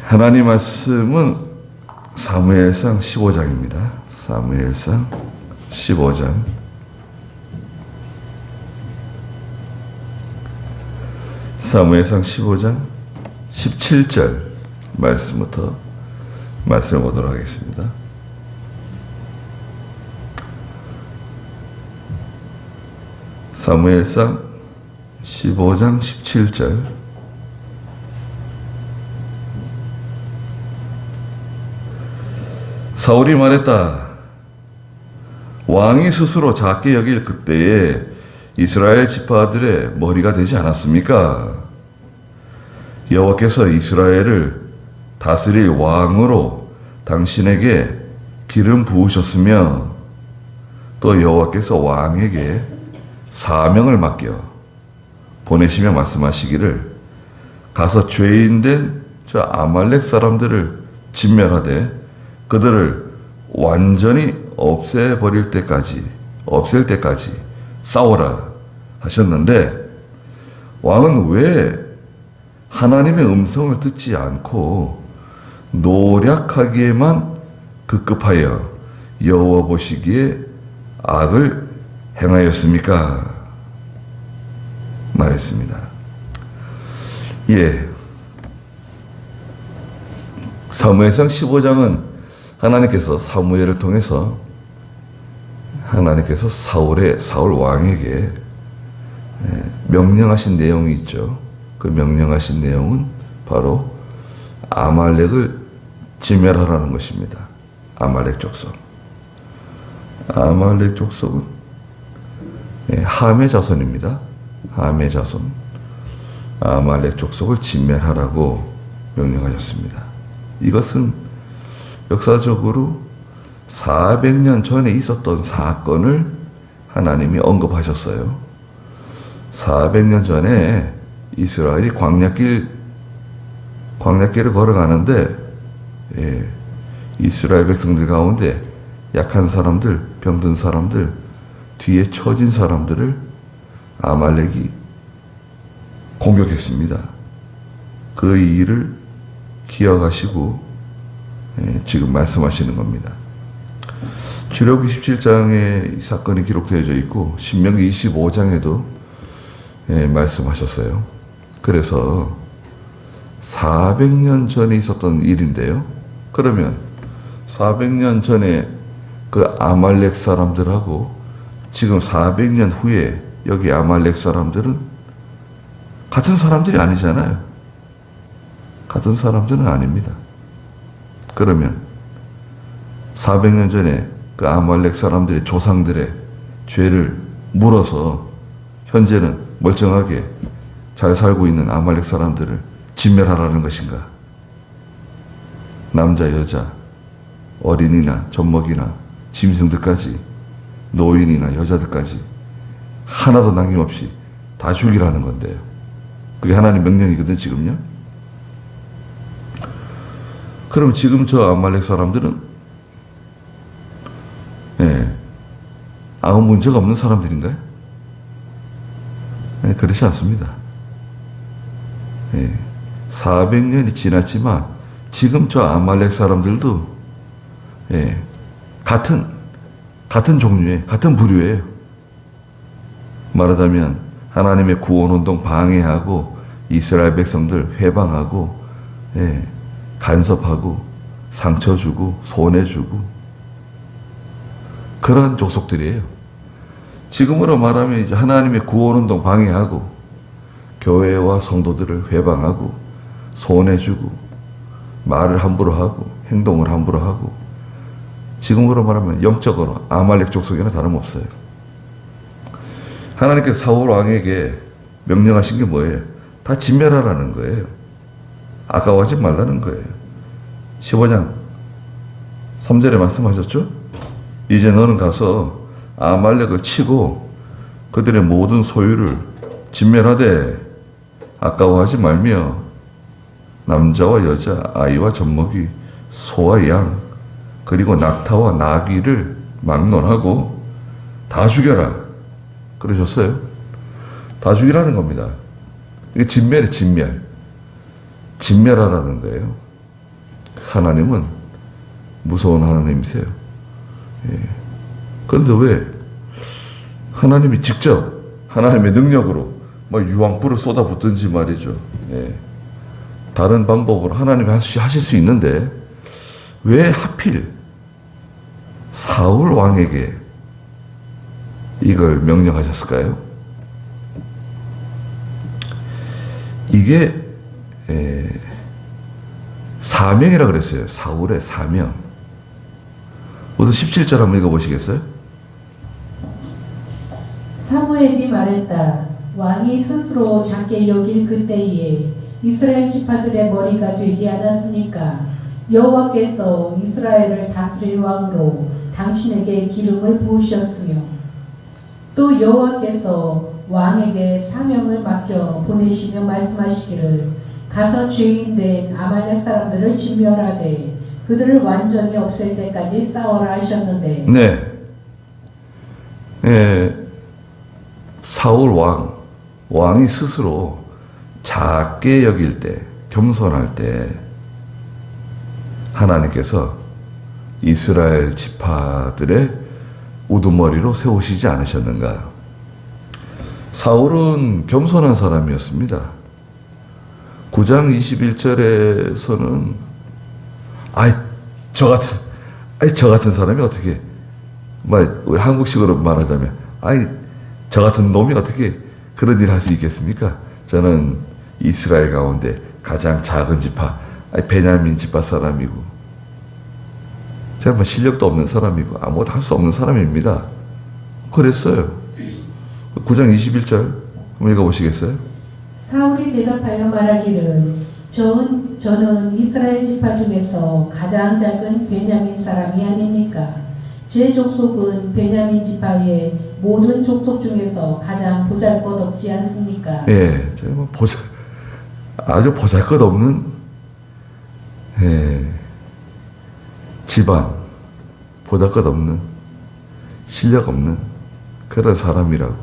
하나님 말씀은 사무엘상 15장입니다. 사무엘상 15장. 사무엘상 15장 17절 말씀부터 말씀해 보도록 하겠습니다. 사무엘상 15장 17절. 사울이 말했다. 왕이 스스로 작게 여길 그때에 이스라엘 지파들의 머리가 되지 않았습니까? 여호와께서 이스라엘을 다스릴 왕으로 당신에게 기름 부으셨으며 또 여호와께서 왕에게 사명을 맡겨 보내시며 말씀하시기를 가서 죄인된 저 아말렉 사람들을 진멸하되 그들을 완전히 없앨 때까지 싸워라 하셨는데 왕은 왜 하나님의 음성을 듣지 않고 노략하기에만 급급하여 여호와 보시기에 악을 행하였습니까? 말했습니다. 사무엘상 15장은 하나님께서 사무엘을 통해서 하나님께서 사울 왕에게 명령하신 내용이 있죠. 그 명령하신 내용은 바로 아말렉을 진멸하라는 것입니다. 아말렉 족속. 아말렉 족속은 함의 자손입니다. 함의 자손. 아말렉 족속을 진멸하라고 명령하셨습니다. 이것은 역사적으로 400년 전에 있었던 사건을 하나님이 언급하셨어요. 400년 전에 이스라엘이 광야길을 걸어가는데 이스라엘 백성들 가운데 약한 사람들, 병든 사람들, 뒤에 처진 사람들을 아말렉이 공격했습니다. 그 일을 기억하시고 지금 말씀하시는 겁니다. 출애굽기 17장에 이 사건이 기록되어져 있고 신명기 25장에도 말씀하셨어요. 그래서 400년 전에 있었던 일인데요. 그러면 400년 전에 그 아말렉 사람들하고 지금 400년 후에 여기 아말렉 사람들은 같은 사람들이 아니잖아요. 같은 사람들은 아닙니다. 그러면 400년 전에 그 아말렉 사람들의 조상들의 죄를 물어서 현재는 멀쩡하게 잘 살고 있는 아말렉 사람들을 진멸하라는 것인가? 남자, 여자, 어린이나 젖먹이나 짐승들까지 노인이나 여자들까지 하나도 남김없이 다 죽이라는 건데요. 그게 하나님 명령이거든 지금요. 그럼 지금 저 아말렉 사람들은 아무 문제가 없는 사람들인가요? 그렇지 않습니다. 400년이 지났지만 지금 저 아말렉 사람들도 같은 종류의 같은 부류예요. 말하자면 하나님의 구원운동 방해하고 이스라엘 백성들 회방하고 간섭하고 상처 주고 손해 주고 그런 족속들이에요. 지금으로 말하면 이제 하나님의 구원운동 방해하고 교회와 성도들을 회방하고 손해 주고 말을 함부로 하고 행동을 함부로 하고 지금으로 말하면 영적으로 아말렉 족속에는 다름없어요. 하나님께서 사울 왕에게 명령하신 게 뭐예요? 다 진멸하라는 거예요. 아까워하지 말라는 거예요. 15장 3절에 말씀하셨죠? 이제 너는 가서 아말렉을 치고 그들의 모든 소유를 진멸하되 아까워하지 말며 남자와 여자, 아이와 젖먹이, 소와 양, 그리고 낙타와 나귀를 막론하고 다 죽여라. 그러셨어요. 다 죽이라는 겁니다. 이게 진멸이에요, 진멸. 진멸하라는 거예요. 하나님은 무서운 하나님이세요. 예. 그런데 왜 하나님이 직접 하나님의 능력으로 뭐 유황불을 쏟아붓든지 말이죠. 예. 다른 방법으로 하나님이 하실 수 있는데 왜 하필 사울 왕에게 이걸 명령하셨을까요? 이게 사명이라 그랬어요. 사울의 사명. 우선 17절 한번 읽어보시겠어요? 사무엘이 말했다. 왕이 스스로 작게 여길 그때에 이스라엘 지파들의 머리가 되지 않았습니까? 여호와께서 이스라엘을 다스릴 왕으로 당신에게 기름을 부으셨으며 또 여호와께서 왕에게 사명을 맡겨 보내시며 말씀하시기를 가서 죄인된 아말렉 사람들을 진멸하되 그들을 완전히 없앨 때까지 싸워라 하셨는데 사울 왕이 스스로 작게 여길 때, 겸손할 때 하나님께서 이스라엘 지파들의 우두머리로 세우시지 않으셨는가? 사울은 겸손한 사람이었습니다. 9장 21절에서는 저 같은 사람이 어떻게, 우리 한국식으로 말하자면 저 같은 놈이 어떻게 그런 일을 할 수 있겠습니까? 저는 이스라엘 가운데 가장 작은 지파, 베냐민 지파 사람이고, 제가 실력도 없는 사람이고, 아무것도 할 수 없는 사람입니다. 그랬어요. 9장 21절, 한번 읽어보시겠어요? 사울이 대답하여 말하기를 저는 이스라엘 지파 중에서 가장 작은 베냐민 사람이 아닙니까? 제 족속은 베냐민 지파의 모든 족속 중에서 가장 보잘것없지 않습니까? 예, 제가 아주 보잘것없는 집안, 보잘것없는 실력 없는 그런 사람이라고.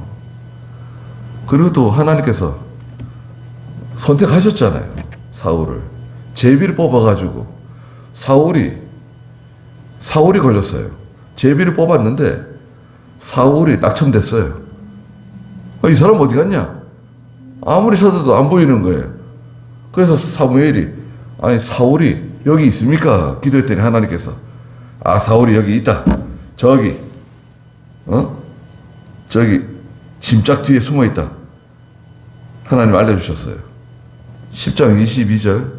그리고 또 하나님께서 선택하셨잖아요. 사울을 제비를 뽑아가지고 사울이 걸렸어요. 제비를 뽑았는데 사울이 낙첨됐어요. 이 사람 어디 갔냐? 아무리 찾아도 안 보이는 거예요. 그래서 사무엘이 사울이 여기 있습니까? 기도했더니 하나님께서 사울이 여기 있다. 저기 짐짝 뒤에 숨어 있다. 하나님 알려주셨어요. 10장 22절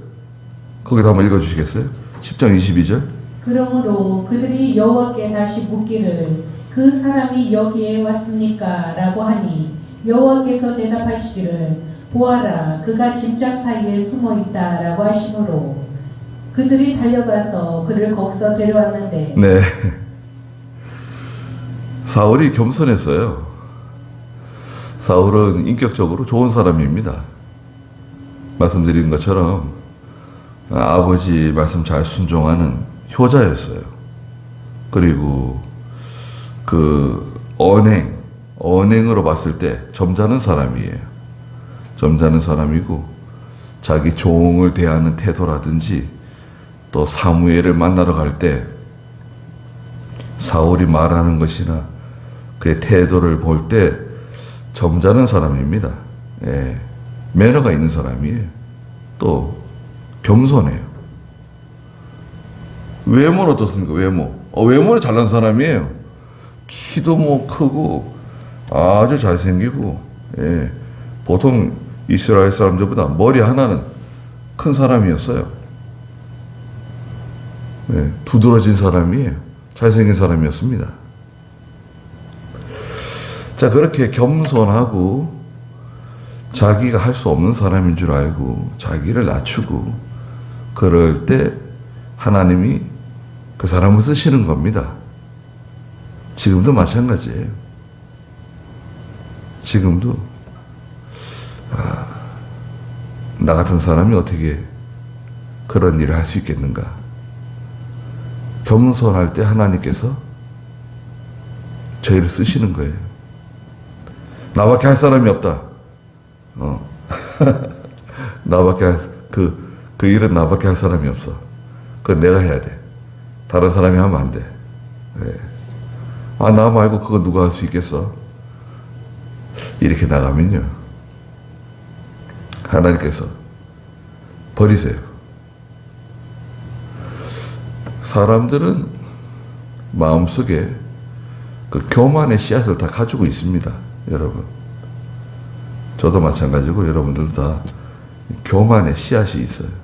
거기다 한번 읽어주시겠어요? 10장 22절. 그러므로 그들이 여호와께 다시 묻기를 그 사람이 여기에 왔습니까? 라고 하니 여호와께서 대답하시기를 보아라 그가 짐짝 사이에 숨어 있다 라고 하시므로 그들이 달려가서 그를 거기서 데려왔는데 네. 사울이 겸손했어요. 사울은 인격적으로 좋은 사람입니다. 말씀드린 것처럼 아버지 말씀 잘 순종하는 효자였어요. 그리고 언행으로 봤을 때 점잖은 사람이에요. 점잖은 사람이고 자기 종을 대하는 태도라든지 또 사무엘을 만나러 갈 때 사울이 말하는 것이나 그의 태도를 볼 때 점잖은 사람입니다. 예, 매너가 있는 사람이에요. 또 겸손해요. 외모는 어떻습니까? 외모는 잘난 사람이에요. 키도 크고 아주 잘생기고, 예, 보통 이스라엘 사람들보다 머리 하나는 큰 사람이었어요. 예, 두드러진 사람이에요. 잘생긴 사람이었습니다. 자, 그렇게 겸손하고 자기가 할 수 없는 사람인 줄 알고 자기를 낮추고 그럴 때 하나님이 그 사람을 쓰시는 겁니다. 지금도 마찬가지예요. 지금도 나 같은 사람이 어떻게 그런 일을 할 수 있겠는가? 겸손할 때 하나님께서 저희를 쓰시는 거예요. 나밖에 할 사람이 없다. 나밖에 그 그 일은 나밖에 할 사람이 없어. 그건 내가 해야 돼. 다른 사람이 하면 안 돼. 네. 아, 나 말고 그거 누가 할 수 있겠어? 이렇게 나가면요, 하나님께서 버리세요. 사람들은 마음속에 그 교만의 씨앗을 다 가지고 있습니다, 여러분. 저도 마찬가지고 여러분들도 다 교만의 씨앗이 있어요.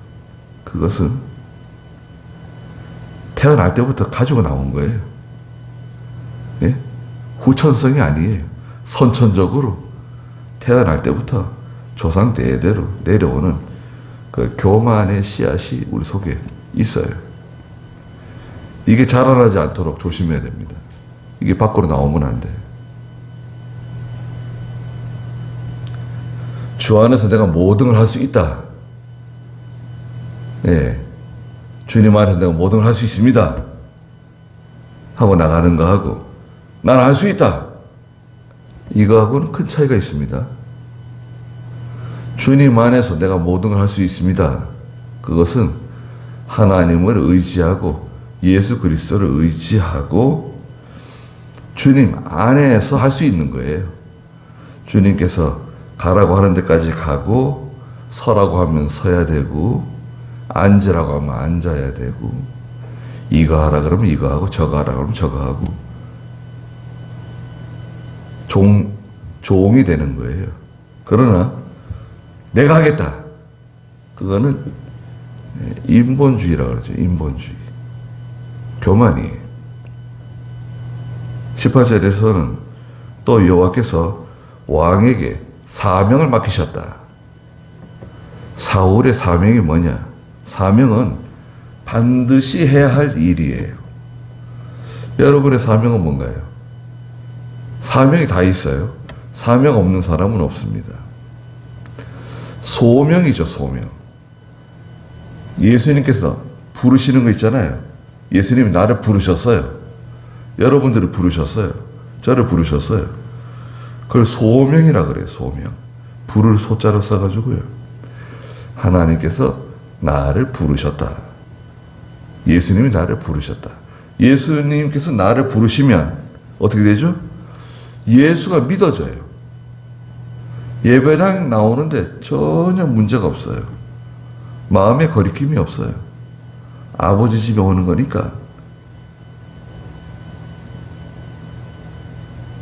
그것은 태어날 때부터 가지고 나온 거예요. 예? 후천성이 아니에요. 선천적으로 태어날 때부터 조상 대대로 내려오는 그 교만의 씨앗이 우리 속에 있어요. 이게 자라나지 않도록 조심해야 됩니다. 이게 밖으로 나오면 안 돼요. 주 안에서 내가 모든 걸 할 수 있다. 예. 주님 안에서 내가 모든 걸 할 수 있습니다. 하고 나가는 거하고, 나는 할 수 있다. 이거하고는 큰 차이가 있습니다. 주님 안에서 내가 모든 걸 할 수 있습니다. 그것은 하나님을 의지하고 예수 그리스도를 의지하고 주님 안에서 할 수 있는 거예요. 주님께서 가라고 하는 데까지 가고, 서라고 하면 서야 되고, 앉으라고 하면 앉아야 되고, 이거 하라 그러면 이거 하고, 저거 하라 그러면 저거 하고, 종이 되는 거예요. 그러나 내가 하겠다, 그거는 인본주의라고 그러죠. 인본주의. 교만이에요. 18절에서는 또 여호와께서 왕에게 사명을 맡기셨다. 사울의 사명이 뭐냐? 사명은 반드시 해야 할 일이에요. 여러분의 사명은 뭔가요? 사명이 다 있어요. 사명 없는 사람은 없습니다. 소명이죠, 소명. 예수님께서 부르시는 거 있잖아요. 예수님이 나를 부르셨어요. 여러분들을 부르셨어요. 저를 부르셨어요. 그걸 소명이라 그래요, 소명. 부를 소자로 써가지고요. 하나님께서 나를 부르셨다. 예수님이 나를 부르셨다. 예수님께서 나를 부르시면 어떻게 되죠? 예수가 믿어져요. 예배당 나오는데 전혀 문제가 없어요. 마음에 거리낌이 없어요. 아버지 집에 오는 거니까.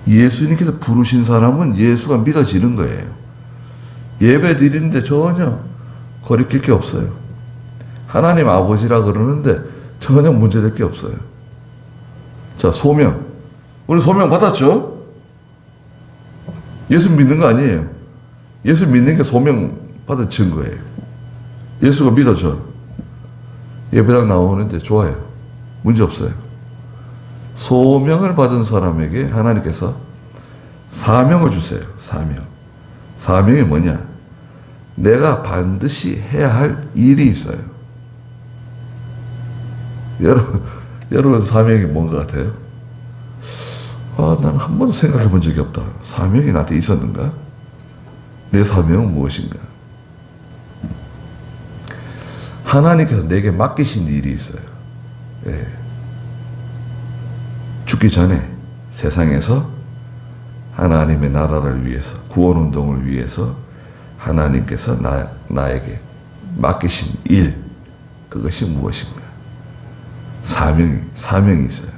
예수님께서 부르신 사람은 예수가 믿어지는 거예요. 예배 드리는데 전혀 거리낄 게 없어요. 하나님 아버지라 그러는데 전혀 문제될 게 없어요. 자, 소명. 우리 소명 받았죠? 예수 믿는 거 아니에요. 예수 믿는 게 소명 받은 증거예요. 예수가 믿어져. 예배당 나오는데 좋아요. 문제 없어요. 소명을 받은 사람에게 하나님께서 사명을 주세요. 사명. 사명이 뭐냐? 내가 반드시 해야 할 일이 있어요. 여러분 사명이 뭔 것 같아요? 난 한 번도 생각해 본 적이 없다. 사명이 나한테 있었는가? 내 사명은 무엇인가? 하나님께서 내게 맡기신 일이 있어요. 예. 죽기 전에 세상에서 하나님의 나라를 위해서, 구원운동을 위해서 하나님께서 나에게 맡기신 일, 그것이 무엇인가? 사명이 있어요.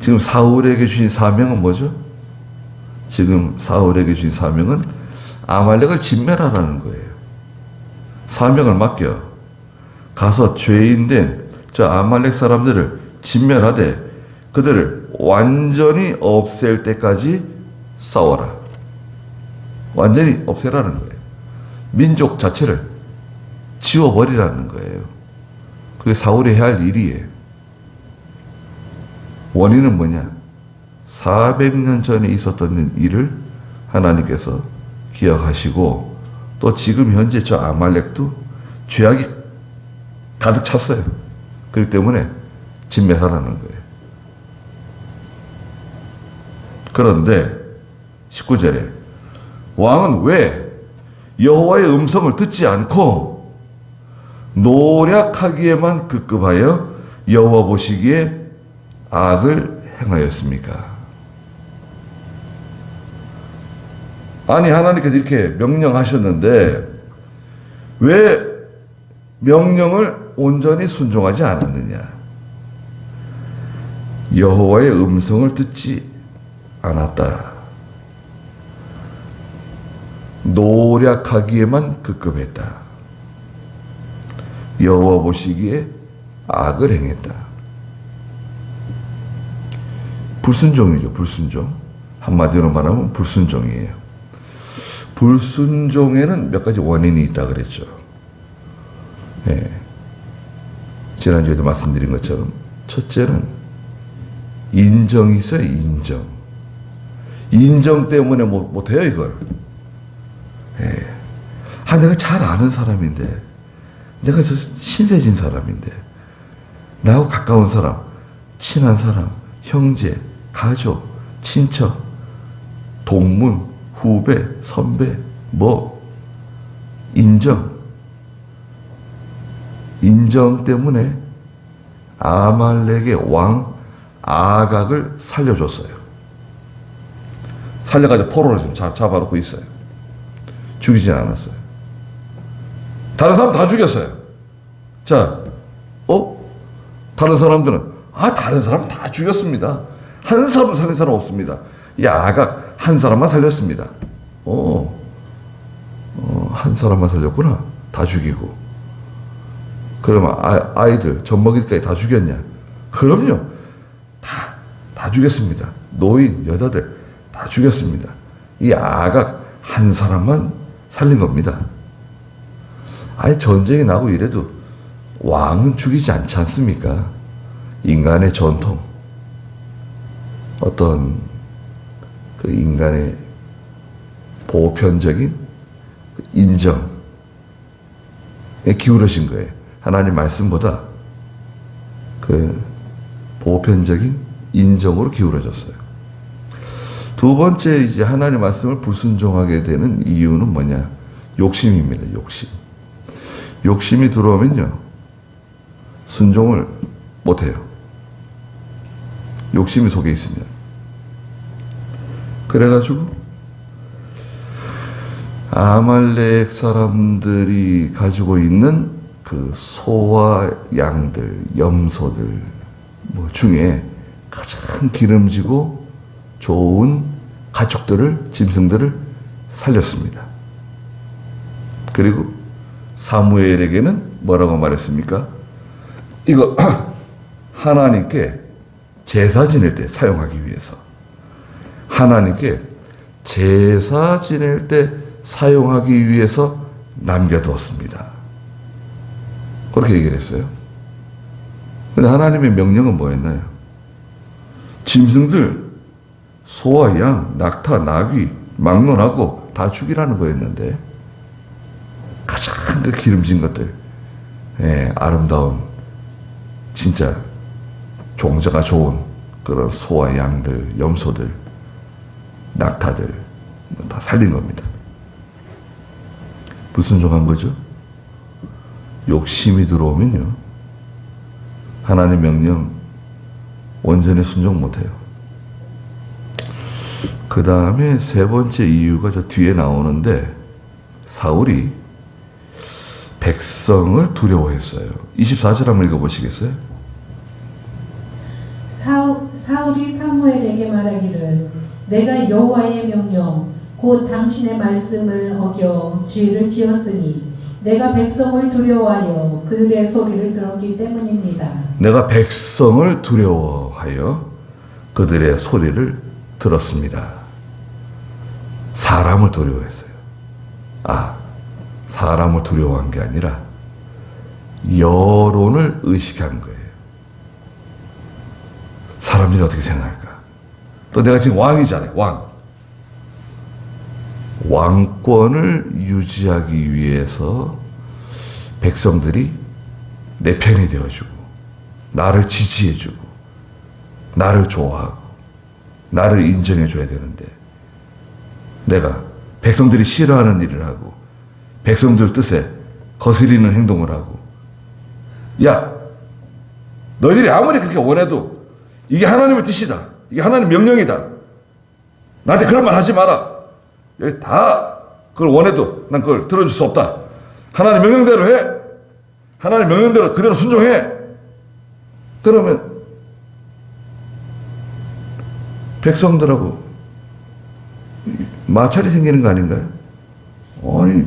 지금 사울에게 주신 사명은 뭐죠? 지금 사울에게 주신 사명은 아말렉을 진멸하라는 거예요. 사명을 맡겨 가서 죄인된 저 아말렉 사람들을 진멸하되 그들을 완전히 없앨 때까지 싸워라. 완전히 없애라는 거예요. 민족 자체를 지워버리라는 거예요. 그게 사울이 해야 할 일이에요. 원인은 뭐냐? 400년 전에 있었던 일을 하나님께서 기억하시고 또 지금 현재 저 아말렉도 죄악이 가득 찼어요. 그렇기 때문에 진멸하라는 거예요. 그런데 19절에 왕은 왜 여호와의 음성을 듣지 않고 노략하기에만 급급하여 여호와 보시기에 악을 행하였습니까? 아니, 하나님께서 이렇게 명령하셨는데 왜 명령을 온전히 순종하지 않았느냐? 여호와의 음성을 듣지 않았다. 노략하기에만 급급했다. 여호와 보시기에 악을 행했다. 불순종이죠. 불순종. 한마디로 말하면 불순종이에요. 불순종에는 몇 가지 원인이 있다 그랬죠. 네. 지난주에도 말씀드린 것처럼 첫째는 인정이 있어요. 인정 때문에 못해요 이걸. 네. 내가 잘 아는 사람인데, 내가 저 신세진 사람인데, 나하고 가까운 사람, 친한 사람, 형제, 가족, 친척, 동문, 후배, 선배, 인정 때문에 아말렉의 왕 아각을 살려줬어요. 살려가지고 포로로 지금 잡아놓고 있어요. 죽이진 않았어요. 다른 사람 다 죽였어요. 자, 다른 사람들은 다른 사람 다 죽였습니다. 한 사람 살린 사람 없습니다. 이 아각 한 사람만 살렸습니다. 한 사람만 살렸구나. 다 죽이고. 그러면 아이들 젖먹이까지 다 죽였냐? 그럼요. 다 죽였습니다. 노인, 여자들 다 죽였습니다. 이 아각 한 사람만 살린 겁니다. 전쟁이 나고 이래도 왕은 죽이지 않지 않습니까? 인간의 전통, 어떤 그 인간의 보편적인 인정에 기울어진 거예요. 하나님 말씀보다 그 보편적인 인정으로 기울어졌어요. 두 번째, 이제 하나님 말씀을 불순종하게 되는 이유는 뭐냐? 욕심입니다. 욕심이 들어오면요, 순종을 못해요. 욕심이 속에 있으면. 그래가지고 아말렉 사람들이 가지고 있는 그 소와 양들, 염소들 중에 가장 기름지고 좋은 가축들을, 짐승들을 살렸습니다. 그리고 사무엘에게는 뭐라고 말했습니까? 이거 하나님께 제사 지낼 때 사용하기 위해서, 하나님께 제사 지낼 때 사용하기 위해서 남겨두었습니다. 그렇게 얘기를 했어요. 근데 하나님의 명령은 뭐였나요? 짐승들, 소와 양, 낙타, 나귀, 막론하고 다 죽이라는 거였는데, 가장 그 기름진 것들, 아름다운, 진짜 종자가 좋은 그런 소와 양들, 염소들, 낙타들 다 살린 겁니다. 불순종한 거죠. 욕심이 들어오면요, 하나님 명령 온전히 순종 못해요. 그 다음에 세 번째 이유가 저 뒤에 나오는데, 사울이 백성을 두려워했어요. 24절 한번 읽어보시겠어요? 사울이 사무엘에게 말하기를, 내가 여호와의 명령 곧 당신의 말씀을 어겨 죄를 지었으니 내가 백성을 두려워하여 그들의 소리를 들었기 때문입니다. 내가 백성을 두려워하여 그들의 소리를 들었습니다. 사람을 두려워했어요. 사람을 두려워한 게 아니라 여론을 의식한 거예요. 사람들이 어떻게 생각할까? 또 내가 지금 왕이잖아요. 왕권을 유지하기 위해서 백성들이 내 편이 되어주고, 나를 지지해주고, 나를 좋아하고, 나를 인정해줘야 되는데, 내가 백성들이 싫어하는 일을 하고, 백성들 뜻에 거스리는 행동을 하고, 야, 너희들이 아무리 그렇게 원해도 이게 하나님의 뜻이다. 이게 하나님의 명령이다. 나한테 그런 말 하지 마라. 여기 다 그걸 원해도 난 그걸 들어줄 수 없다. 하나님 명령대로 해. 하나님 명령대로 그대로 순종해. 그러면 백성들하고 마찰이 생기는 거 아닌가요? 아니,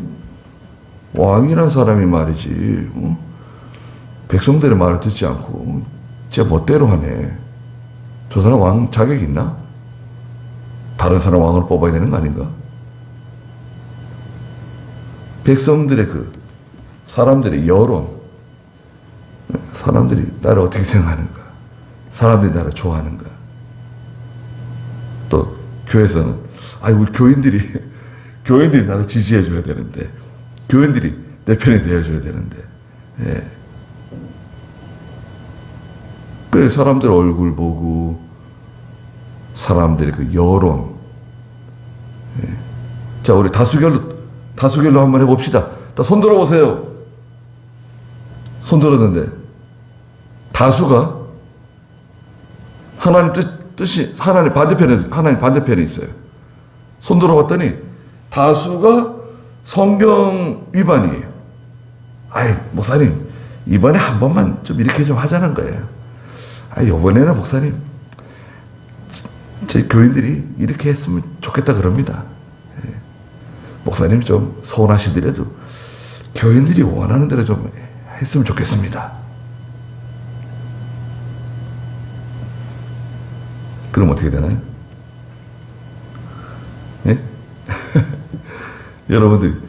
왕이란 사람이 말이지, 백성들의 말을 듣지 않고 제 멋대로 하네. 저 사람 왕 자격이 있나? 다른 사람 왕을 뽑아야 되는 거 아닌가? 백성들의 사람들의 여론, 사람들이 나를 어떻게 생각하는가, 사람들이 나를 좋아하는가. 또 교회에서는 우리 교인들이 나를 지지해 줘야 되는데, 교인들이 내 편이 되어 줘야 되는데, 예. 그래 사람들 얼굴 보고 사람들의 그 여론. 예. 자, 우리 다수결로 한번 해봅시다. 다 손 들어보세요. 손 들었는데 다수가 하나님 뜻이 하나님 반대편에 있어요. 손 들어봤더니 다수가 성경 위반이에요. 목사님 이번에 한 번만 좀 이렇게 좀 하자는 거예요. 이번에는 목사님 제 교인들이 이렇게 했으면 좋겠다 그럽니다. 예. 목사님 좀 서운하시더라도 교인들이 원하는 대로 좀 했으면 좋겠습니다. 그럼 어떻게 되나요? 예? 여러분들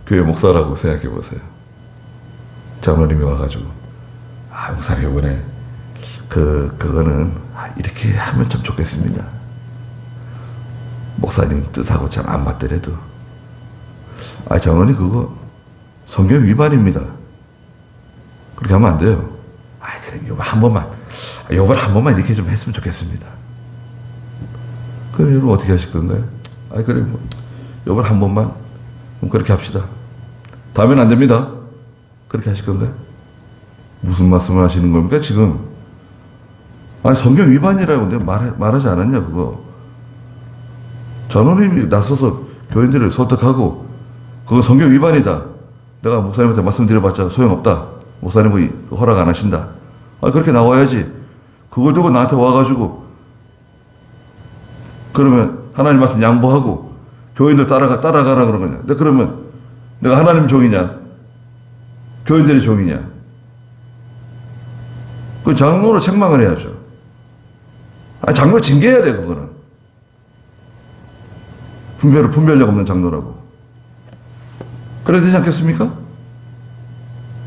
교회 목사라고 생각해 보세요. 장로님이 와가지고 목사님 이번에 그거는 이렇게 하면 참 좋겠습니다. 목사님 뜻하고 잘 안 맞더라도 장로님 그거 성경 위반입니다. 그렇게 하면 안 돼요. 그래 요번 한 번만 이렇게 좀 했으면 좋겠습니다. 그럼 여러분 어떻게 하실 건가요? 그래 요번 한 번만 그렇게 합시다. 다음엔 안 됩니다. 그렇게 하실 건가요? 무슨 말씀을 하시는 겁니까 지금? 성경 위반이라고 내가 말하지 않았냐 그거. 장로님이 나서서 교인들을 설득하고 그건 성경 위반이다. 내가 목사님한테 말씀드려봤자 소용없다. 목사님이 허락 안 하신다. 그렇게 나와야지. 그걸 두고 나한테 와가지고 그러면 하나님 말씀 양보하고 교인들 따라가라 그런 거냐. 그러면 내가 하나님 종이냐 교인들의 종이냐. 그 장로로 책망을 해야죠. 장로 징계해야 돼 그거는. 분별력 없는 장로라고. 그래야 되지 않겠습니까?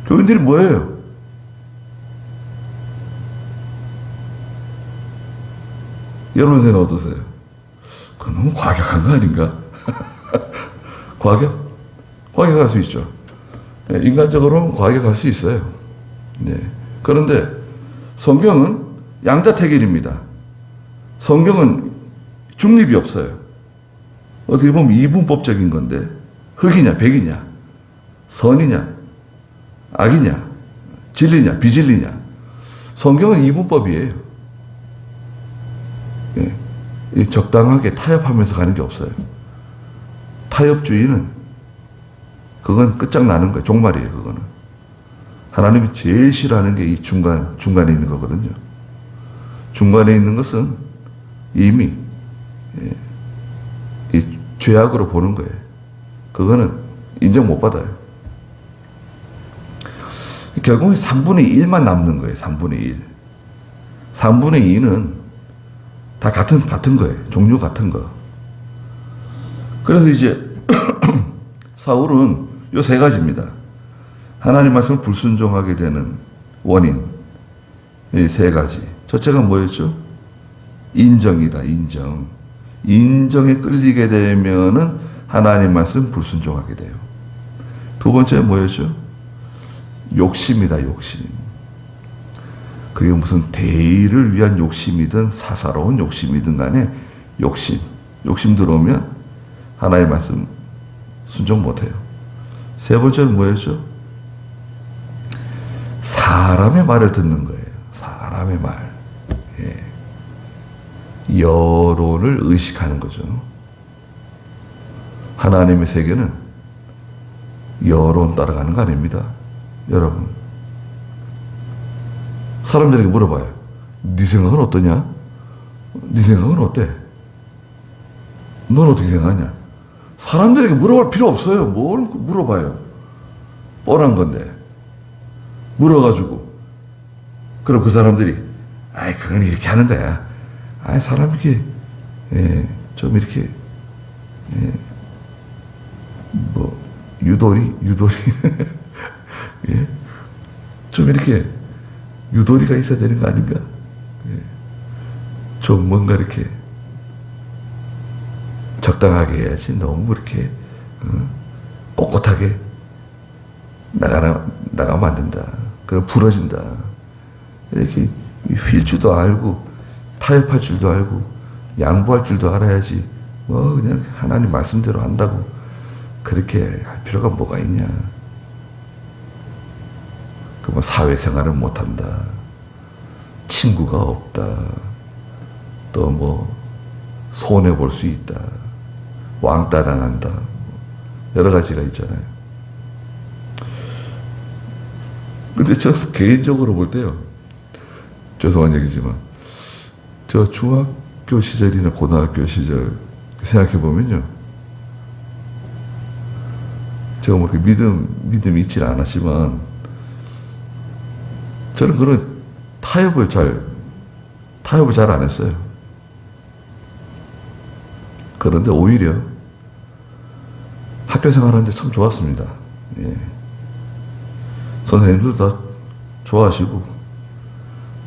교인들이 뭐예요? 여러분 생각 어떠세요? 그건 너무 과격한 거 아닌가? 과격할 수 있죠. 인간적으로는 과격할 수 있어요. 네. 그런데 성경은 양자택일입니다. 성경은 중립이 없어요. 어떻게 보면 이분법적인 건데 흑이냐 백이냐 선이냐 악이냐 진리냐 비진리냐. 성경은 이분법이에요. 예. 적당하게 타협하면서 가는 게 없어요. 타협주의는 그건 끝장나는 거예요. 종말이에요. 그거는 하나님이 제일 싫어하는 게 이 중간에 있는 거거든요. 중간에 있는 것은 이미 이 죄악으로 보는 거예요. 그거는 인정 못 받아요. 결국은 3분의 1만 남는 거예요. 3분의 1. 3분의 2는 다 같은 거예요. 종류 같은 거. 그래서 이제 사울은 요 세 가지입니다. 하나님 말씀을 불순종하게 되는 원인. 이 세 가지. 첫째가 뭐였죠? 인정이다. 인정에 끌리게 되면은 하나님 말씀 불순종하게 돼요. 두 번째 뭐였죠? 욕심이다. 욕심. 그게 무슨 대의를 위한 욕심이든 사사로운 욕심이든 간에 욕심 들어오면 하나님 말씀 순종 못해요. 세 번째는 뭐였죠? 사람의 말을 듣는 거예요. 사람의 말. 예. 여론을 의식하는 거죠. 하나님의 세계는 여론 따라가는 거 아닙니다. 여러분. 사람들에게 물어봐요. 네 생각은 어떠냐? 네 생각은 어때? 넌 어떻게 생각하냐? 사람들에게 물어볼 필요 없어요. 뭘 물어봐요. 뻔한 건데. 물어가지고. 그럼 그 사람들이, 아이, 그건 이렇게 하는 거야. 아이, 사람 이렇게, 좀 이렇게, 유도리? 예? 좀 이렇게, 유도리가 있어야 되는 거 아닌가? 예. 좀 뭔가 이렇게, 적당하게 해야지. 너무 이렇게, 꼿꼿하게 나가면 안 된다. 그럼 부러진다. 이렇게 휠 줄도 알고, 타협할 줄도 알고, 양보할 줄도 알아야지. 그냥 하나님 말씀대로 한다고 그렇게 할 필요가 뭐가 있냐. 그뭐 사회생활을 못한다. 친구가 없다. 또 뭐 손해볼 수 있다. 왕따 당한다. 여러 가지가 있잖아요. 근데 전 개인적으로 볼 때요. 죄송한 얘기지만 저 중학교 시절이나 고등학교 시절 생각해보면요. 제가 뭐 이렇게 믿음이 있지는 않았지만 저는 그런 타협을 잘 안 했어요. 그런데 오히려 학교 생활하는데 참 좋았습니다. 예. 선생님들도 다 좋아하시고,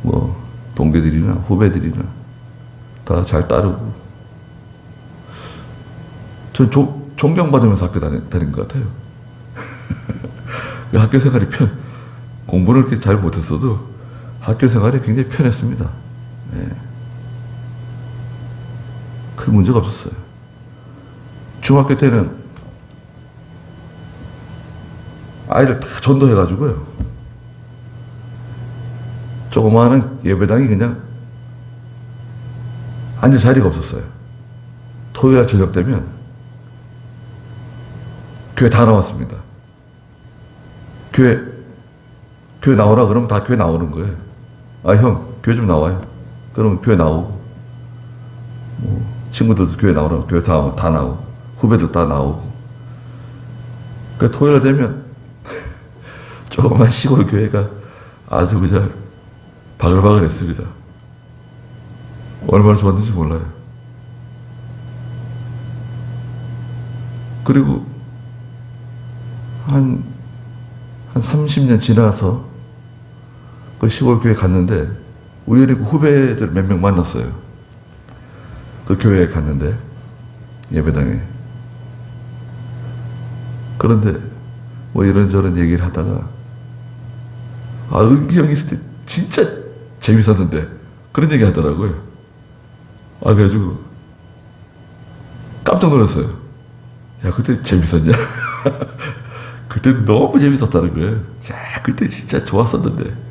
뭐, 동기들이나 후배들이나 다 잘 따르고. 전 존경받으면서 학교 다닌 것 같아요. 학교 생활이 공부를 그렇게 잘 못했어도 학교 생활이 굉장히 편했습니다. 예. 큰 문제가 없었어요. 중학교 때는 아이를 다 전도해가지고요. 조그마한 예배당이 그냥 앉을 자리가 없었어요. 토요일 저녁 되면 교회 다 나왔습니다. 교회 나오라 그러면 다 교회 나오는 거예요. 아, 형, 교회 좀 나와요. 그러면 교회 나오고, 뭐, 친구들도 교회 나오라고 교회 다 나오고, 후배들 다 나오고. 그 토요일 되면 조그만 시골 교회가 아주 그냥 바글바글 했습니다. 얼마나 좋았는지 몰라요. 그리고 한 30년 지나서 그 시골 교회 갔는데 우연히 그 후배들 몇 명 만났어요. 그 교회에 갔는데 예배당에. 그런데 뭐 이런저런 얘기를 하다가 은기 형이 있을 때 진짜 재밌었는데 그런 얘기 하더라고요. 그래가지고 깜짝 놀랐어요. 야, 그때 재밌었냐? 그때 너무 재밌었다는 거예요. 야, 그때 진짜 좋았었는데.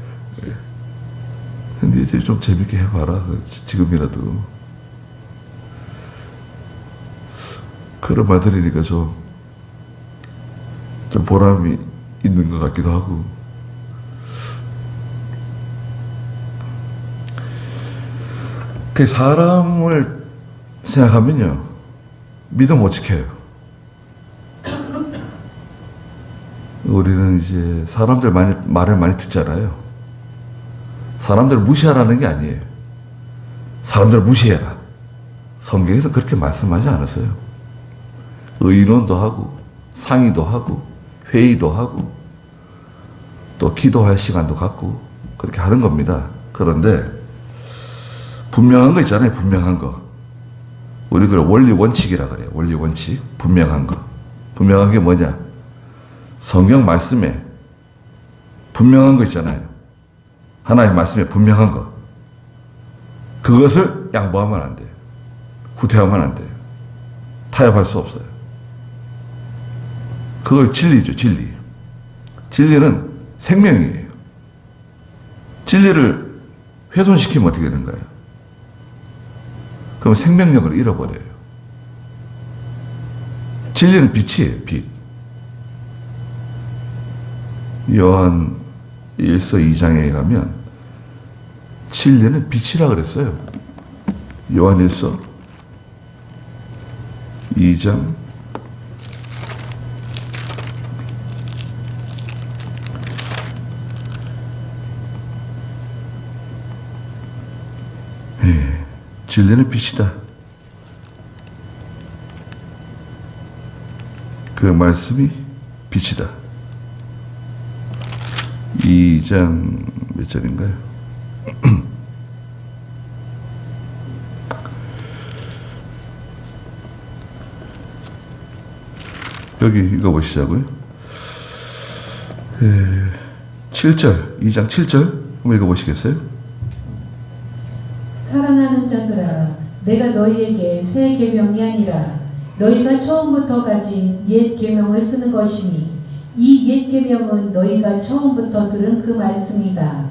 근데 이제 좀 재밌게 해봐라. 지금이라도. 그런 말 들으니까 좀 보람이 있는 것 같기도 하고. 그 사람을 생각하면요, 믿음 못 지켜요. 우리는 이제 사람들 말을 많이 듣잖아요. 사람들을 무시하라는 게 아니에요. 사람들을 무시해라. 성경에서 그렇게 말씀하지 않았어요. 의논도 하고, 상의도 하고, 회의도 하고, 또 기도할 시간도 갖고, 그렇게 하는 겁니다. 그런데, 분명한 거 있잖아요. 분명한 거. 우리 그걸 원리 원칙이라 그래요. 원리 원칙. 분명한 거. 분명한 게 뭐냐? 성경 말씀에 분명한 거 있잖아요. 하나님 말씀에 분명한 거. 그것을 양보하면 안 돼요. 후퇴하면 안 돼요. 타협할 수 없어요. 그걸 진리죠. 진리. 진리는 생명이에요. 진리를 훼손시키면 어떻게 되는 거예요? 그럼 생명력을 잃어버려요. 진리는 빛이에요, 빛. 요한 1서 2장에 가면 진리는 빛이라 그랬어요. 요한 1서 2장 1 진리는 빛이다. 그 말씀이 빛이다. 2장 몇 절인가요? 여기 읽어보시자고요. 7절, 2장 7절 한번 읽어보시겠어요? 사랑하는 자들아, 내가 너희에게 새 계명이 아니라 너희가 처음부터 가진 옛 계명을 쓰는 것이니 이 옛 계명은 너희가 처음부터 들은 그 말씀이다.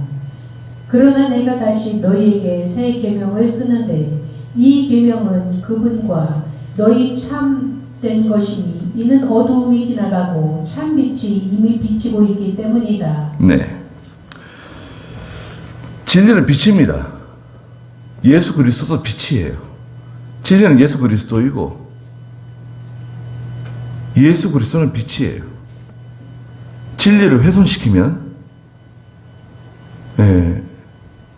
그러나 내가 다시 너희에게 새 계명을 쓰는데 이 계명은 그분과 너희 참된 것이니 이는 어두움이 지나가고 참 빛이 이미 비치고 있기 때문이다. 네. 진리는 빛입니다. 예수 그리스도도 빛이에요. 진리는 예수 그리스도이고 예수 그리스도는 빛이에요. 진리를 훼손시키면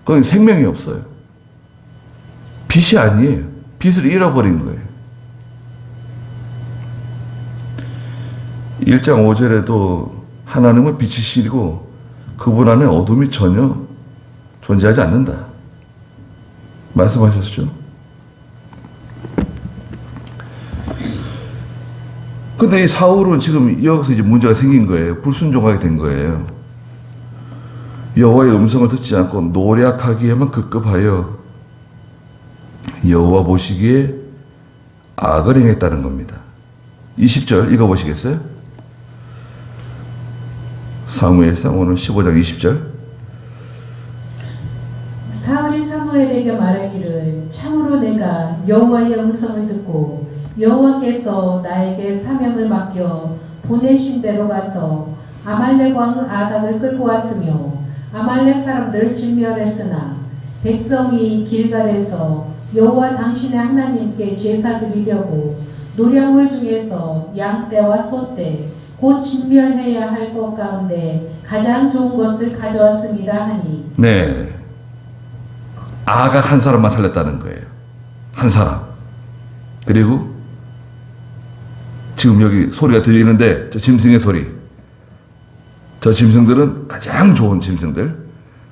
그건 생명이 없어요. 빛이 아니에요. 빛을 잃어버린 거예요. 1장 5절에도 하나님은 빛이시고 그분 안에 어둠이 전혀 존재하지 않는다 말씀하셨죠. 근데 이 사울은 지금 여기서 이제 문제가 생긴 거예요. 불순종하게 된 거예요. 여호와의 음성을 듣지 않고 노략하기에만 급급하여 여호와 보시기에 악을 행했다는 겁니다. 20절 읽어보시겠어요? 사무엘상 오늘 15장 20절. 사울이 사무엘에게 말하기를 참으로 내가 여호와의 음성을 듣고 여호와께서 나에게 사명을 맡겨 보내신 대로 가서 아말렉 왕 아각을 끌고 왔으며 아말렉 사람들을 진멸했으나 백성이 길갈에서 여호와 당신의 하나님께 제사 드리려고 노량물 중에서 양떼와 소떼 곧 진멸해야 할 것 가운데 가장 좋은 것을 가져왔습니다 하니. 네. 아각 한 사람만 살렸다는 거예요. 한 사람. 그리고 지금 여기 소리가 들리는데 저 짐승의 소리. 저 짐승들은 가장 좋은 짐승들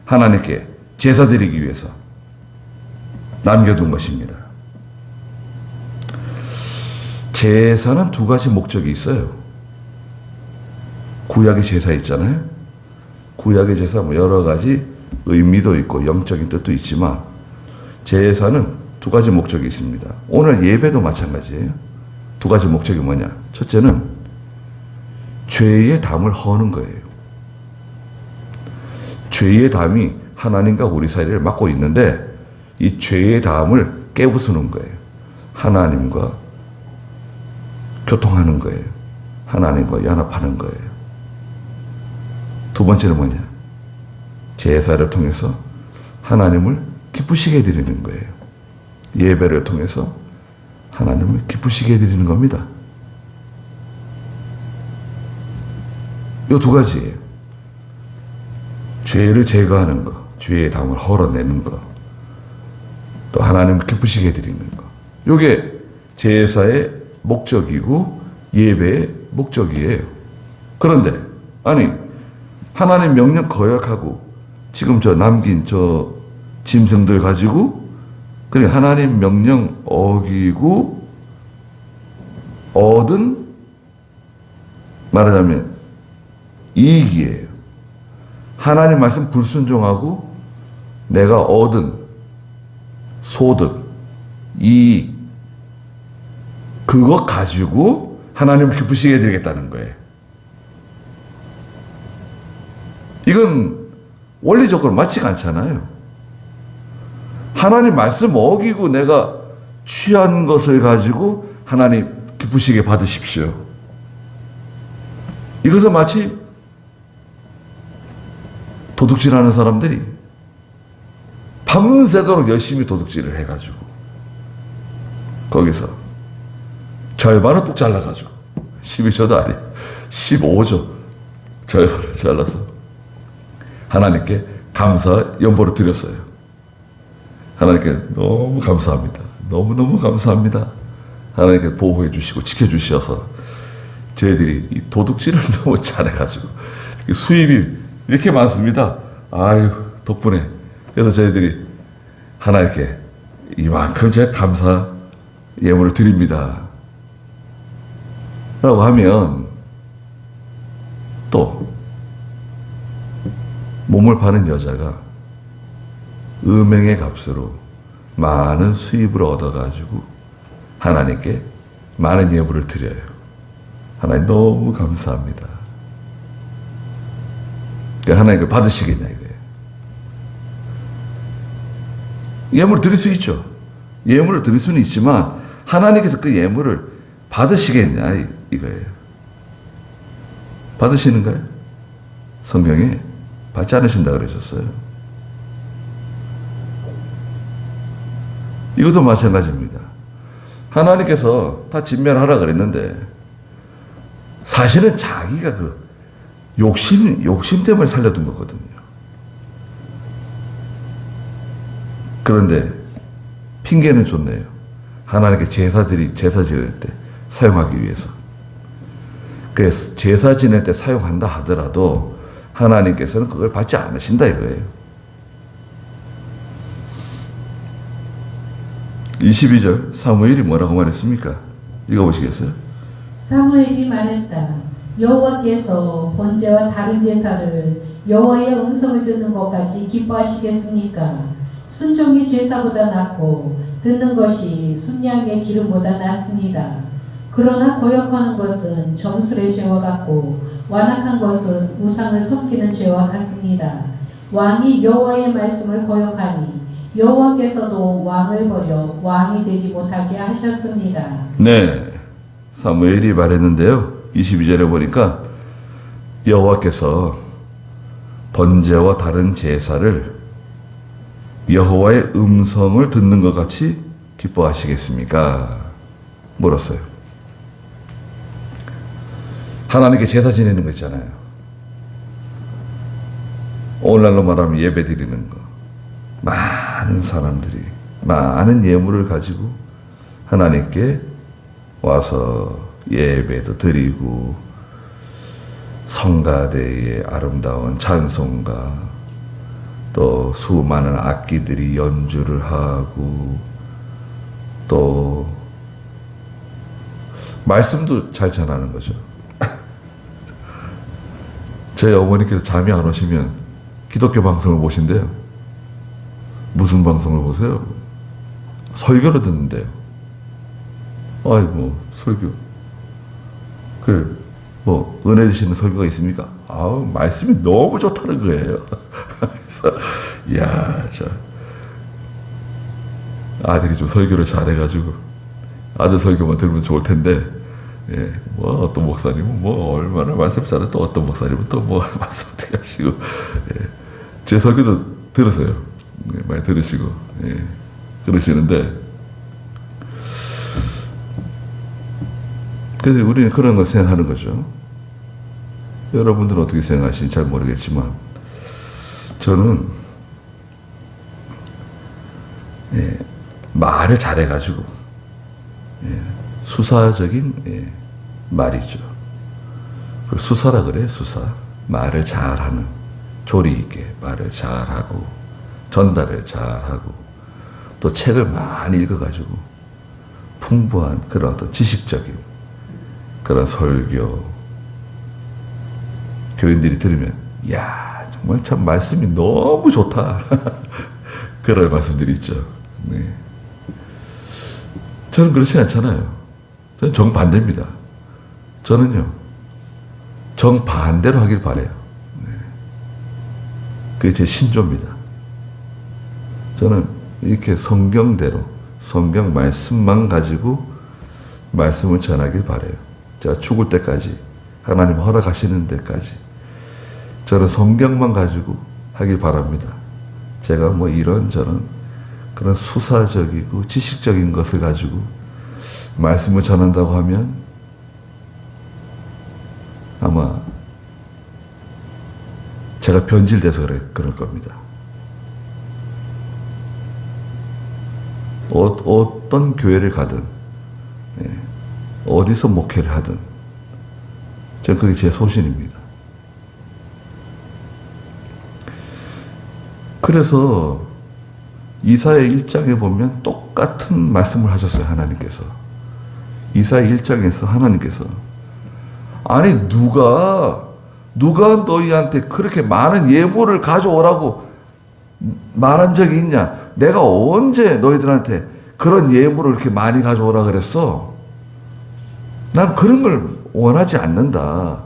하나님께 제사 드리기 위해서 남겨둔 것입니다. 제사는 두 가지 목적이 있어요. 구약의 제사 있잖아요. 구약의 제사 뭐 여러 가지 의미도 있고 영적인 뜻도 있지만 제사는 두 가지 목적이 있습니다. 오늘 예배도 마찬가지예요. 두 가지 목적이 뭐냐? 첫째는 죄의 담을 허는 거예요. 죄의 담이 하나님과 우리 사이를 막고 있는데 이 죄의 담을 깨부수는 거예요. 하나님과 교통하는 거예요. 하나님과 연합하는 거예요. 두 번째는 뭐냐? 제사를 통해서 하나님을 기쁘시게 해드리는 거예요. 예배를 통해서 하나님을 기쁘시게 해드리는 겁니다. 이 두 가지예요. 죄를 제거하는 거, 죄의 담을 헐어내는 거, 또 하나님을 기쁘시게 해드리는 거. 이게 제사의 목적이고 예배의 목적이에요. 그런데 아니 하나님 명령 거역하고 지금 저 남긴 저 짐승들 가지고 그냥 하나님 명령 어기고 얻은 말하자면 이익이에요. 하나님 말씀 불순종하고 내가 얻은 소득, 이익 그거 가지고 하나님을 기쁘시게 해드리겠다는 거예요. 이건 원리적으로 맞지가 않잖아요. 하나님 말씀 어기고 내가 취한 것을 가지고 하나님 기쁘시게 받으십시오. 이것은 마치 도둑질하는 사람들이 밤새도록 열심히 도둑질을 해가지고 거기서 절반을 뚝 잘라가지고 12조도 아니에요. 15조 절반을 잘라서 하나님께 감사 연보를 드렸어요. 하나님께 너무 감사합니다. 너무너무 감사합니다. 하나님께 보호해 주시고 지켜주셔서 저희들이 이 도둑질을 너무 잘해가지고 수입이 이렇게 많습니다. 아유, 덕분에. 그래서 저희들이 하나님께 이만큼 제가 감사 예물을 드립니다. 라고 하면 또 몸을 파는 여자가 음행의 값으로 많은 수입을 얻어가지고 하나님께 많은 예물을 드려요. 하나님 너무 감사합니다. 하나님 그 받으시겠냐 이거예요. 예물을 드릴 수 있죠. 예물을 드릴 수는 있지만 하나님께서 그 예물을 받으시겠냐 이거예요. 받으시는가요? 성경에 받지 않으신다 그러셨어요. 이것도 마찬가지입니다. 하나님께서 다 진멸하라 그랬는데 사실은 자기가 그 욕심 때문에 살려둔 거거든요. 그런데 핑계는 좋네요. 하나님께 제사 지낼 때 사용하기 위해서. 그래서 제사 지낼 때 사용한다 하더라도 하나님께서는 그걸 받지 않으신다 이거예요. 22절 사무엘이 뭐라고 말했습니까? 읽어보시겠어요? 사무엘이 말했다. 여호와께서 번제와 다른 제사를 여호와의 음성을 듣는 것까지 기뻐하시겠습니까? 순종이 제사보다 낫고 듣는 것이 순양의 기름보다 낫습니다. 그러나 거역하는 것은 점술의 죄와 같고 완악한 것은 우상을 섬기는 죄와 같습니다. 왕이 여호와의 말씀을 거역하니 여호와께서도 왕을 버려 왕이 되지 못하게 하셨습니다. 네, 사무엘이 말했는데요. 22절에 보니까 여호와께서 번제와 다른 제사를 여호와의 음성을 듣는 것 같이 기뻐하시겠습니까? 물었어요. 하나님께 제사 지내는 거 있잖아요. 오늘날로 말하면 예배 드리는 거. 많은 사람들이 많은 예물을 가지고 하나님께 와서 예배도 드리고 성가대의 아름다운 찬송가 또 수많은 악기들이 연주를 하고 또 말씀도 잘 전하는 거죠. 저희 어머니께서 잠이 안 오시면 기독교 방송을 보신대요. 무슨 방송을 보세요? 설교를 듣는데요. 아이고, 설교. 뭐, 은혜 드시는 설교가 있습니까? 아우, 말씀이 너무 좋다는 거예요. 그래서, 이야, 아들이 좀 설교를 잘해가지고, 아들 설교만 들으면 좋을 텐데, 예, 뭐, 어떤 목사님은 뭐, 얼마나 말씀 잘해, 또 어떤 목사님은 또 뭐, 말씀 어떻게 하시고, 예, 제 설교도 들으세요. 네, 많이 들으시고, 예, 그러시는데, 그래서 우리는 그런 걸 생각하는 거죠. 여러분들은 어떻게 생각하시는지 잘 모르겠지만, 저는, 예, 말을 잘해가지고, 예, 수사적인, 예, 말이죠. 그걸 수사라 그래요, 수사. 말을 잘하는, 조리 있게 말을 잘하고, 전달을 잘하고, 또 책을 많이 읽어가지고, 풍부한 그런 어떤 지식적인 그런 설교, 교인들이 들으면, 이야, 정말 참 말씀이 너무 좋다. 그런 말씀들이 있죠. 네. 저는 그렇지 않잖아요. 저는 정반대입니다. 저는요, 정반대로 하길 바라요. 네. 그게 제 신조입니다. 저는 이렇게 성경대로 성경 말씀만 가지고 말씀을 전하길 바라요. 제가 죽을 때까지, 하나님 허락하시는 데까지 저는 성경만 가지고 하길 바랍니다. 제가 뭐 이런저런 그런 수사적이고 지식적인 것을 가지고 말씀을 전한다고 하면 아마 제가 변질돼서 그럴 겁니다. 어떤 교회를 가든, 어디서 목회를 하든, 저는 그게 제 소신입니다. 그래서 이사야 1장에 보면 똑같은 말씀을 하셨어요, 하나님께서. 이사야 1장에서 하나님께서 아니 누가 너희한테 그렇게 많은 예물을 가져오라고 말한 적이 있냐? 내가 언제 너희들한테 그런 예물을 이렇게 많이 가져오라 그랬어? 난 그런 걸 원하지 않는다.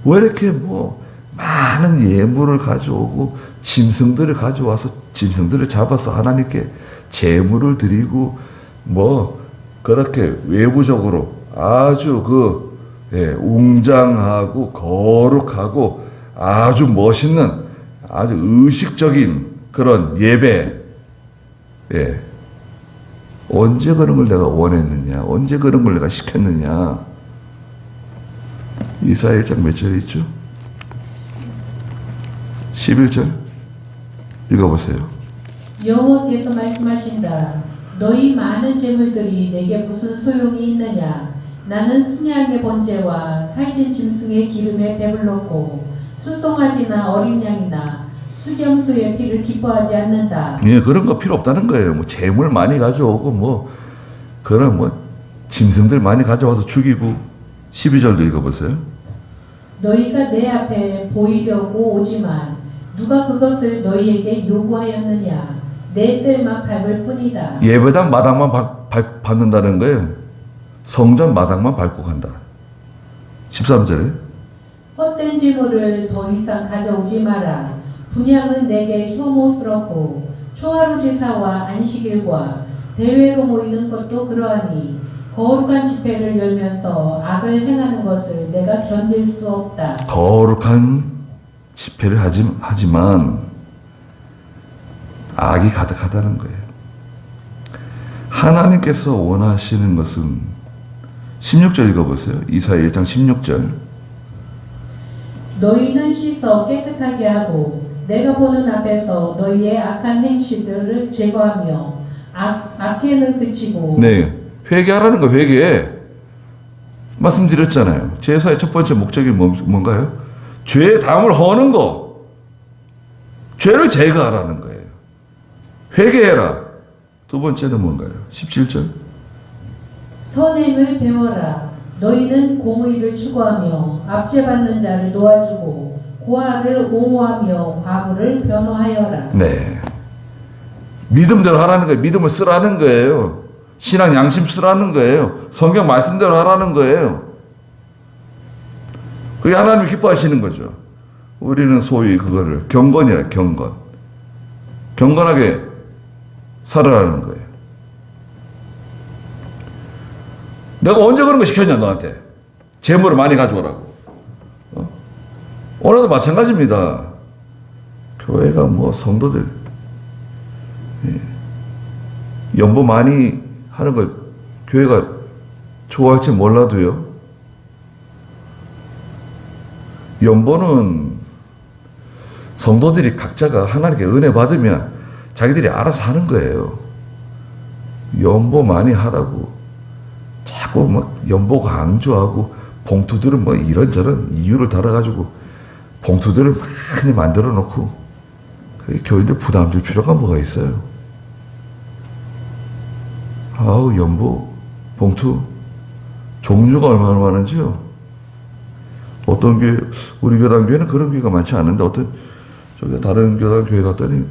왜 이렇게 뭐 많은 예물을 가져오고 짐승들을 가져와서 짐승들을 잡아서 하나님께 제물을 드리고 뭐 그렇게 외부적으로 아주 웅장하고 거룩하고 아주 멋있는 아주 의식적인 그런 예배, 언제 그런 걸 내가 원했느냐? 언제 그런 걸 내가 시켰느냐? 이사야 1장 몇 절에 있죠? 11절 읽어보세요. 여호와께서 말씀하신다. 너희 많은 재물들이 내게 무슨 소용이 있느냐? 나는 순양의 번제와 살찐 짐승의 기름에 배불렀고 수송아지나 어린 양이나 수경소의 피를 기뻐하지 않는다. 예, 그런 거 필요 없다는 거예요. 뭐 재물 많이 가져오고 뭐 그런 뭐 짐승들 많이 가져와서 죽이고. 12절도 읽어보세요. 너희가 내 앞에 보이려고 오지만 누가 그것을 너희에게 요구하였느냐? 내 뜰만 밟을 뿐이다. 예배당 마당만 밟는다는 거예요. 성전 마당만 밟고 간다. 13절에 헛된 재물을 더 이상 가져오지 마라. 분향은 내게 혐오스럽고 초하루 제사와 안식일과 대회로 모이는 것도 그러하니 거룩한 집회를 열면서 악을 행하는 것을 내가 견딜 수 없다. 거룩한 집회를 하지만 악이 가득하다는 거예요. 하나님께서 원하시는 것은 16절 읽어보세요. 이사야 1장 16절. 너희는 씻어 깨끗하게 하고 내가 보는 앞에서 너희의 악한 행실들을 제거하며 악해는 그치고. 네, 회개하라는 거. 회개 말씀드렸잖아요. 제사의 첫 번째 목적이 뭔가요? 죄의 담을 허는 거, 죄를 제거하라는 거예요. 회개해라. 두 번째는 뭔가요? 17절. 선행을 배워라. 너희는 공의를 추구하며 압제받는 자를 도와주고 고아를 옹호하며 과부를 변호하여라. 네, 믿음대로 하라는 거예요. 믿음을 쓰라는 거예요. 신앙 양심 쓰라는 거예요. 성경 말씀대로 하라는 거예요. 그게 하나님이 기뻐하시는 거죠. 우리는 소위 그거를 경건이라. 경건하게 살아라는 거예요. 내가 언제 그런 거 시켰냐 너한테? 재물을 많이 가져오라고. 오늘도 마찬가지입니다. 교회가 뭐 성도들 연보 많이 하는 걸 교회가 좋아할지 몰라도요. 연보는 성도들이 각자가 하나님께 은혜 받으면 자기들이 알아서 하는 거예요. 연보 많이 하라고 자꾸 막 연보 강조하고 봉투들은 뭐 이런저런 이유를 달아가지고 봉투들을 많이 만들어 놓고 교인들 부담 줄 필요가 뭐가 있어요. 아우, 연보 봉투 종류가 얼마나 많은지요. 어떤 교회, 우리 교단 교회는 그런 교회가 많지 않은데 어떤 저기 다른 교단 교회 갔더니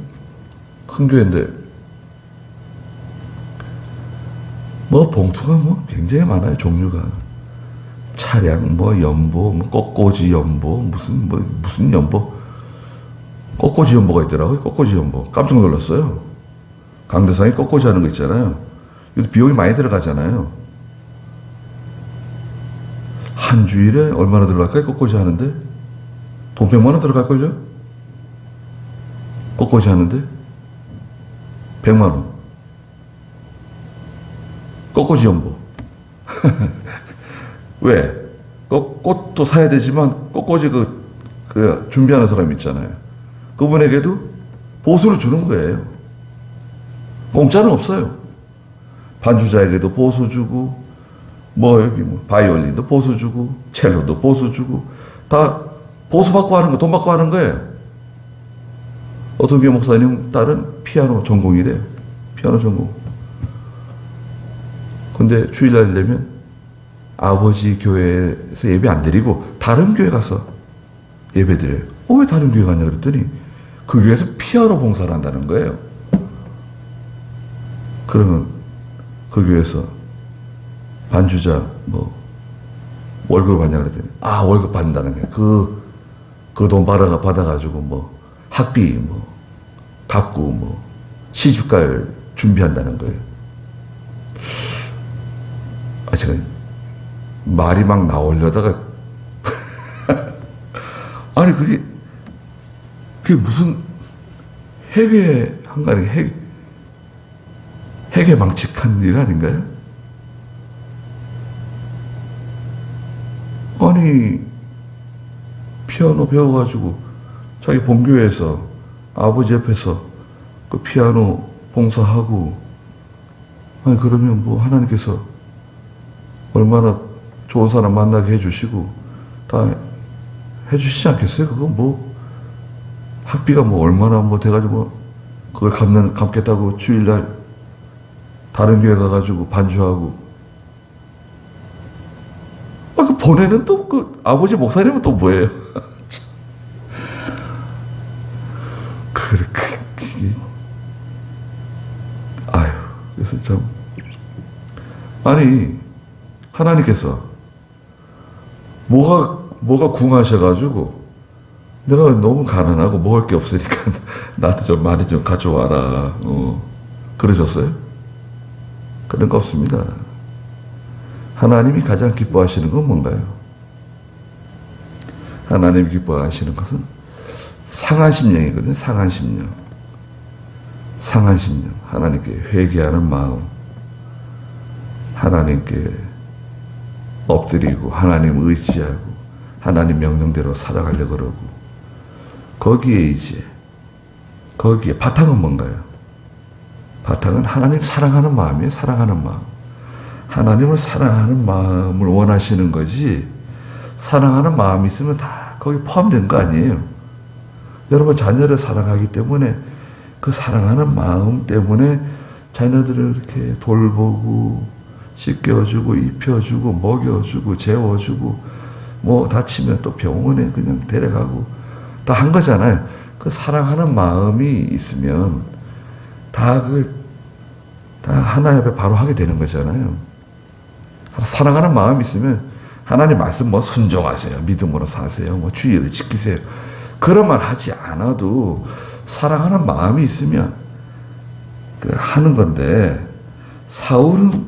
큰 교회인데 뭐 봉투가 뭐 굉장히 많아요. 종류가 차량 뭐 연보, 뭐 꽃꽂이 연보, 무슨 연보, 꽃꽂이 연보가 있더라고요. 꽃꽂이 연보. 깜짝 놀랐어요. 강대상에 꽃꽂이 하는 거 있잖아요. 이것도 비용이 많이 들어가잖아요. 한 주일에 얼마나 들어갈까요? 꽃꽂이 하는데? 돈 100만 원 들어갈걸요? 꽃꽂이 하는데? 100만 원. 꽃꽂이 연보. 왜? 꽃도 사야 되지만 꽃꽂이 그 준비하는 사람 있잖아요. 그분에게도 보수를 주는 거예요. 공짜는 없어요. 반주자에게도 보수 주고, 여기 바이올린도 보수 주고, 첼로도 보수 주고, 다 보수 받고 하는 거, 돈 받고 하는 거예요. 어떤 교회 목사님 딸은 피아노 전공이래요. 피아노 전공. 근데 주일날 되면 아버지 교회에서 예배 안 드리고 다른 교회 가서 예배 드려요. 왜 다른 교회 가냐 그랬더니 그 교회에서 피아노 봉사를 한다는 거예요. 그러면 그 교회에서 반주자 월급을 받냐 그랬더니 월급 받는다는 거예요. 그 돈 받아가지고 학비 갚고 시집갈 준비한다는 거예요. 제가 말이 막 나오려다가 아니 그게 무슨 한가니 해괴망측한 일 아닌가요? 아니 피아노 배워가지고 자기 본교회에서 아버지 옆에서 그 피아노 봉사하고 아니 그러면 하나님께서 얼마나 좋은 사람 만나게 해주시고 다 해주시지 않겠어요? 그거 학비가 얼마나 돼가지고 그걸 갚겠다고 주일날 다른 교회 가가지고 반주하고 그 보내는 또 그 아버지 목사님은 또 뭐예요? 그래서 참 아니 하나님께서 뭐가 궁하셔가지고 내가 너무 가난하고 먹을 게 없으니까 나한테 좀 많이 좀 가져와라 그러셨어요? 그런 거 없습니다. 하나님이 가장 기뻐하시는 건 뭔가요? 하나님이 기뻐하시는 것은 상한 심령이거든요. 상한 심령. 상한 심령. 하나님께 회개하는 마음. 하나님께 엎드리고 하나님 의지하고 하나님 명령대로 살아가려고 그러고 거기에 바탕은 뭔가요? 바탕은 하나님 사랑하는 마음이에요. 사랑하는 마음. 하나님을 사랑하는 마음을 원하시는 거지 사랑하는 마음이 있으면 다 거기 포함된 거 아니에요. 여러분 자녀를 사랑하기 때문에 그 사랑하는 마음 때문에 자녀들을 이렇게 돌보고 씻겨주고 입혀주고 먹여주고 재워주고 다치면 또 병원에 그냥 데려가고 다 한 거잖아요. 그 사랑하는 마음이 있으면 다 하나님 앞에 바로 하게 되는 거잖아요. 사랑하는 마음이 있으면 하나님 말씀 순종하세요. 믿음으로 사세요. 주의를 지키세요. 그런 말 하지 않아도 사랑하는 마음이 있으면 하는 건데 사울은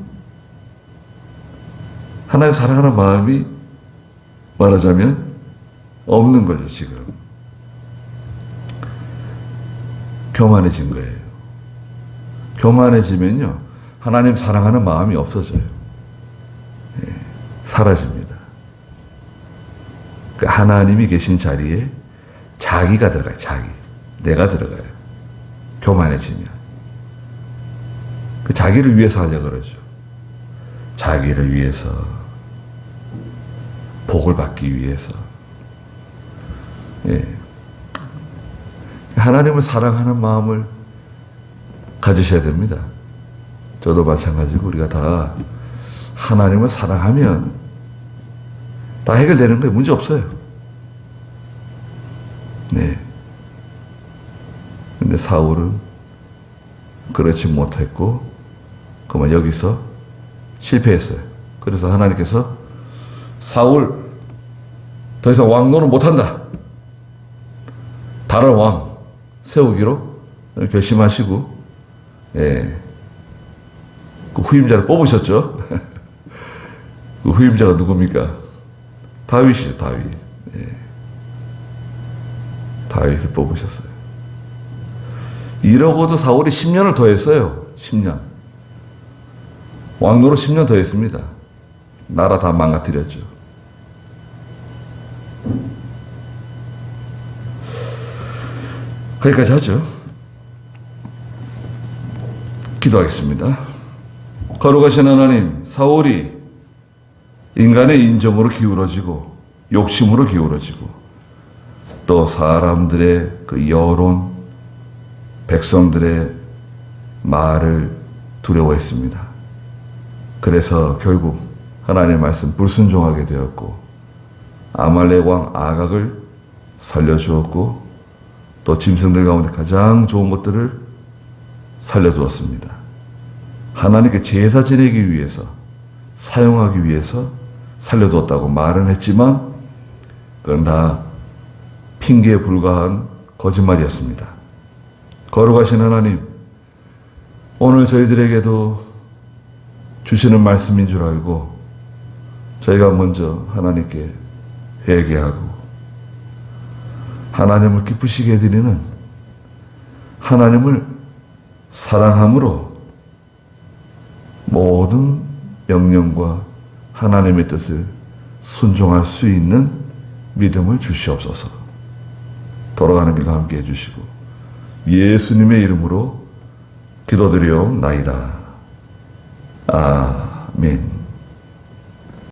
하나님 사랑하는 마음이 말하자면 없는 거죠. 지금 교만해진 거예요. 교만해지면요 하나님 사랑하는 마음이 없어져요. 사라집니다. 하나님이 계신 자리에 자기가 들어가요. 내가 들어가요. 교만해지면 자기를 위해서 하려고 그러죠. 자기를 위해서 복을 받기 위해서 하나님을 사랑하는 마음을 가지셔야 됩니다. 저도 마찬가지고 우리가 다 하나님을 사랑하면 다 해결되는 거예요. 문제 없어요. 근데 사울은 그렇지 못했고 그만 여기서 실패했어요. 그래서 하나님께서 사울 더 이상 왕 노릇 못한다. 다른 왕 세우기로 결심하시고, 예, 그 후임자를 뽑으셨죠. 그 후임자가 누굽니까? 다윗이죠, 다윗. 예. 다윗을 뽑으셨어요. 이러고도 사울이 10년을 더 했어요. 10년. 왕노로 10년 더 했습니다. 나라 다 망가뜨렸죠. 거기까지 하죠. 기도하겠습니다. 거룩하신 하나님, 사울이 인간의 인정으로 기울어지고 욕심으로 기울어지고 또 사람들의 그 여론, 백성들의 말을 두려워했습니다. 그래서 결국 하나님의 말씀 불순종하게 되었고 아말렉 왕 아각을 살려주었고 또 짐승들 가운데 가장 좋은 것들을 살려두었습니다. 하나님께 제사 지내기 위해서 사용하기 위해서 살려두었다고 말은 했지만 그건 다 핑계에 불과한 거짓말이었습니다. 거룩하신 하나님, 오늘 저희들에게도 주시는 말씀인 줄 알고 저희가 먼저 하나님께 회개하고 하나님을 기쁘시게 해드리는 하나님을 사랑함으로 모든 명령과 하나님의 뜻을 순종할 수 있는 믿음을 주시옵소서. 돌아가는 길도 함께 해주시고 예수님의 이름으로 기도드리옵나이다. 아멘.